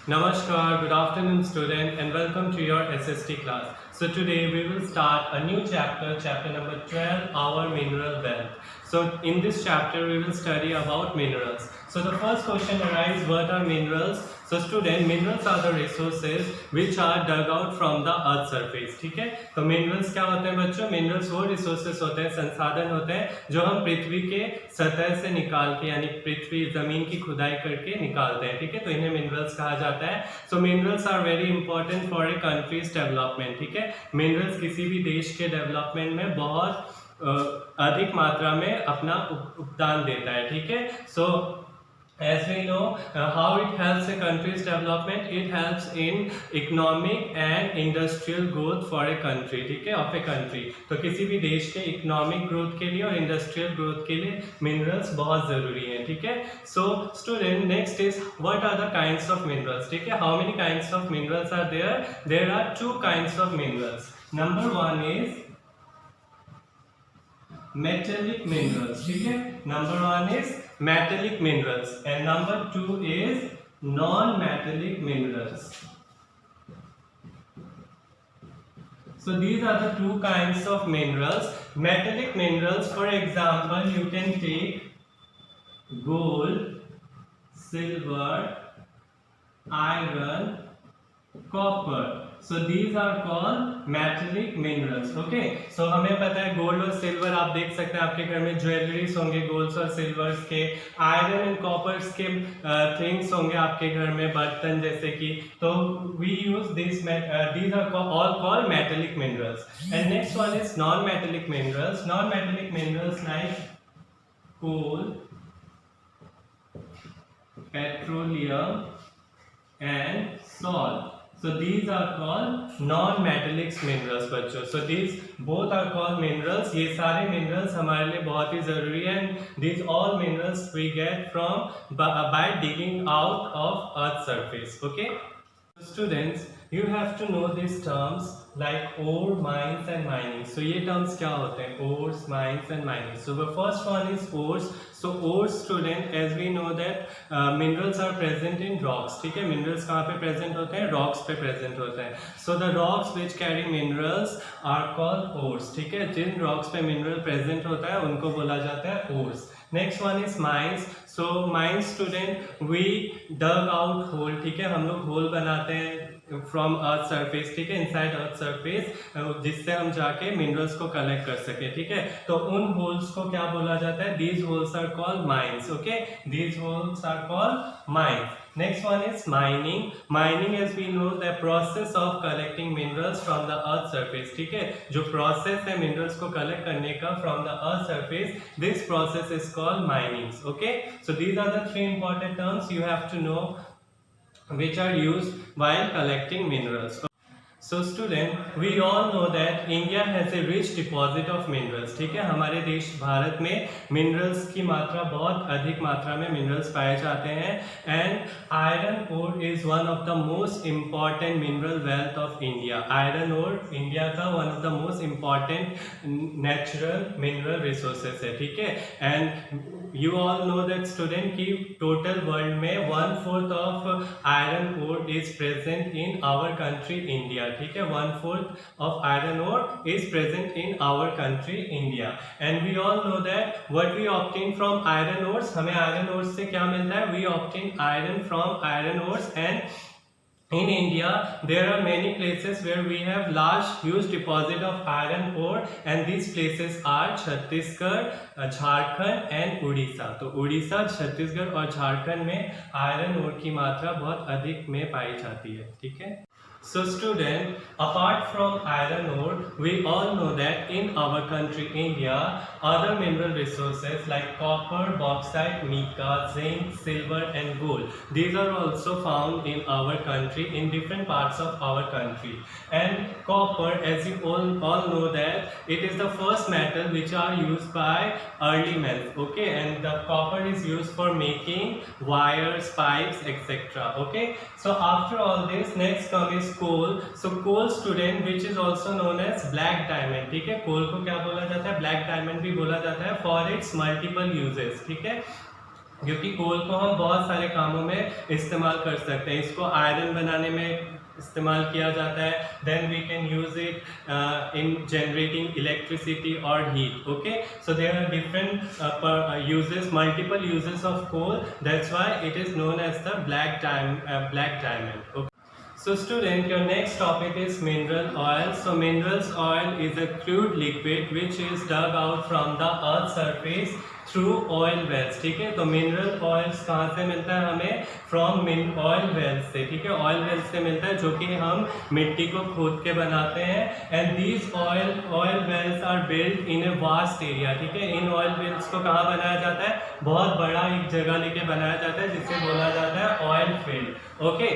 Namaskar, good afternoon student and welcome to your SST class. So today we will start a new chapter, chapter number 12, our mineral wealth. So in this chapter we will study about minerals. So the first question arises, what are minerals? So student, minerals are the resources which are dug out from the earth surface. ठीक है, तो minerals क्या होते हैं बच्चों? minerals वो resources होते हैं, संसाधन होते हैं जो हम पृथ्वी के सतह से निकाल के यानी पृथ्वी जमीन की खुदाई करके निकालते हैं. ठीक है, तो इन्हें मिनरल्स कहा जाता है. So minerals are very important for a country's development. ठीक है, मिनरल्स किसी भी देश के डेवलपमेंट में बहुत अधिक मात्रा में अपना उपदान देता है. ठीक है, सो as we know how it helps a country's development, it helps in economic and industrial growth for a country. ठीक है, of a country. तो किसी भी देश के इकोनॉमिक ग्रोथ के लिए और इंडस्ट्रियल ग्रोथ के लिए मिनरल्स बहुत ज़रूरी हैं. ठीक है, so student next is what are the kinds of minerals. ठीक है, how many kinds of minerals are there? There are two kinds of minerals. Number one is metallic minerals. ठीक है, number one is metallic minerals and number two is non-metallic minerals. So these are the two kinds of minerals. Metallic minerals, for example, you can take gold, silver, iron, copper. So these are called metallic minerals. Okay, so हमें पता है gold और silver आप देख सकते हैं आपके घर में ज्वेलरीज होंगे गोल्ड्स और सिल्वर्स के. आयरन एंड कॉपर्स के थिंग्स होंगे आपके घर में, बर्तन जैसे कि. तो we use this these are all called metallic minerals. And next one is non-metallic minerals. Non-metallic minerals like coal, petroleum and salt. So these are called non-metallic minerals बच्चों. So these both are called minerals. ये सारे minerals हमारे लिए बहुत ही ज़रूरी हैं. These all minerals we get from by digging out of earth surface. Okay. Students, you have to know these terms like ore, mines and mining. So ये terms क्या होते हैं? Ores, mines and mining. So the first one is ores. So ores, student, as we know that minerals are present in rocks. ठीक है, minerals कहाँ पे present होते हैं? Rocks पे present होते हैं. So the rocks which carry minerals are called ores. ठीक है, जिन rocks पे mineral present होता है उनको बोला जाता है ores. Next one is mines. So mines, student, we dug out hole. ठीक है, हम लोग hole बनाते हैं फ्रॉम अर्थ सरफेस. ठीक है, इनसाइड अर्थ सरफेस, जिससे हम जाके मिनरल्स को कलेक्ट कर सके. ठीक है, तो उन होल्स को क्या बोला जाता है? These holes are called mines. Okay, these holes are called mines. Next one is mining. Mining, as we know, the process of collecting minerals from the earth surface. ठीक है, जो process है minerals को collect करने का from the earth surface, this process is called mining. Okay, so these are the three important terms you have to know which are used while collecting minerals. So student, we all know that India has a rich deposit of minerals. ठीक है, हमारे देश भारत में minerals की मात्रा बहुत अधिक मात्रा में मिनरल्स पाए जाते हैं. And iron ore is one of the most important mineral wealth of India. Iron ore India का one of the most important natural mineral resources है. ठीक है, and you all know that student कि total world में 1/4 of iron ore is present in our country India. ठीक है, 1/4 of iron ore is present in our country India. And we all know that what we obtain from iron ores, हमें iron ores से क्या मिलता है? We obtain iron from iron ores. And in India there are many places where we have large huge deposit of iron ore, and these places are Chhattisgarh, Jharkhand and Odisha. तो उड़ीसा, छत्तीसगढ़ और झारखंड में iron ore की मात्रा बहुत अधिक में पाई जाती है. ठीक है, so student, apart from iron ore, we all know that in our country India, other mineral resources like copper, bauxite, mica, zinc, silver and gold, these are also found in our country in different parts of our country. And copper, as you all know that it is the first metal which are used by early men. Okay, and the copper is used for making wires, pipes, etc. Okay, so after all this, next come is coal. So coal, student, which is also known as black diamond. ठीक है, कोल को क्या बोला जाता है? Black diamond भी बोला जाता है for its multiple uses. ठीक है, क्योंकि कोल को हम बहुत सारे कामों में इस्तेमाल कर सकते हैं। इसको आयरन बनाने में इस्तेमाल किया जाता है, then we can use it in generating electricity और heat. Okay, so there are different uses, multiple uses of coal, that's why it is known as the black diamond. So student, your next topic is mineral oil. So mineral oil is a crude liquid which is dug out from the earth surface through oil wells। ठीक है, तो mineral oils कहाँ से मिलता है हमें? From oil Wales से। ठीक है, ऑयल वेल्स से मिलता है, जो कि हम मिट्टी को खोद के बनाते हैं। And these oil wells are built in a vast area. ठीक है, इन ऑयल वेल्स को कहाँ बनाया जाता है? बहुत बड़ा एक जगह लेके बनाया जाता है, जिसे बोला जाता है oil field. Okay,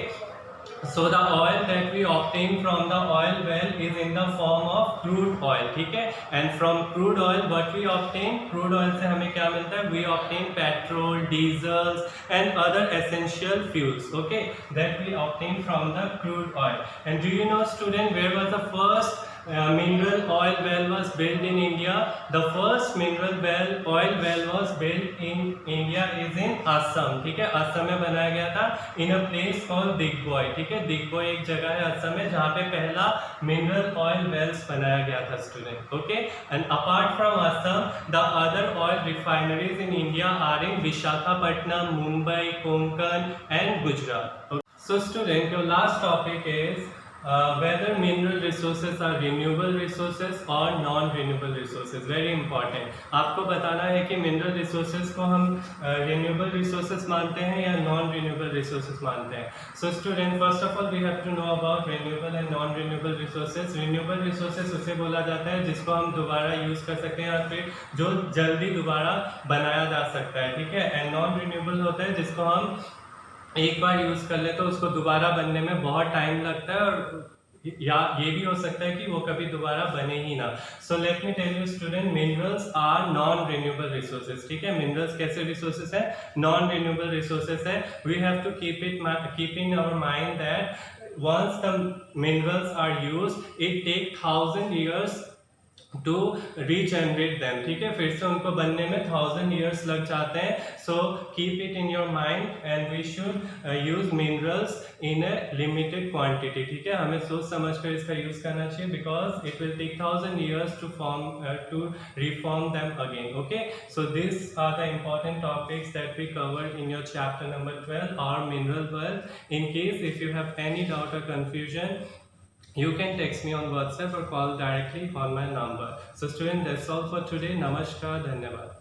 so the oil that we obtain from the oil well is in the form of crude oil। ठीक है, and from crude oil what we obtain? crude oil से हमें क्या मिलता है? we obtain petrol, diesels and other essential fuels, okay, that we obtain from the crude oil। and do you know student, where was the first mineral oil well was built in India? The first mineral oil well was built in India is in Assam। ठीक है, असम में बनाया गया था, in a place called दिग्बोय। ठीक है, दिग्बोय एक जगह है असम में, जहाँ पे पहला मिनरल ऑयल वेल्स बनाया गया था student. Okay, and apart from Assam the other oil refineries in India are in Visakhapatnam, Mumbai, Konkan and Gujarat. So student, your last topic is whether mineral resources are renewable resources or non-renewable resources। Very important, आपको बताना है कि mineral resources को हम renewable resources मानते हैं या non-renewable resources मानते हैं। So student, first of all we have to know about renewable and non-renewable resources। renewable resources उसे बोला जाता है जिसको हम दोबारा यूज कर सकते हैं, या फिर जो जल्दी दोबारा बनाया जा सकता है। ठीक है, एंड non-renewable होता है जिसको हम एक बार यूज कर ले तो उसको दोबारा बनने में बहुत टाइम लगता है, और या ये भी हो सकता है कि वो कभी दोबारा बने ही ना। So let me tell you student, minerals are non renewable resources. ठीक है, मिनरल्स कैसे रिसोर्सेज है? नॉन रिन्यूएबल रिसोर्सेज है। We have to keep in our mind that once the minerals are used, it take 1000 years to regenerate them. ठीक है, फिर से उनको बनने में 1000 years लग जाते हैं। So keep it in your mind and we should use minerals in a limited quantity. ठीक है, हमें सोच समझ कर इसका यूज करना चाहिए, because it will take 1000 years to reform them again। Okay, so these are the important topics that we covered in your chapter number 12, our mineral wealth। In case if you have any doubt or confusion, you can text me on WhatsApp or call directly on my number। So student, that's all for today। Namaskar, धन्यवाद।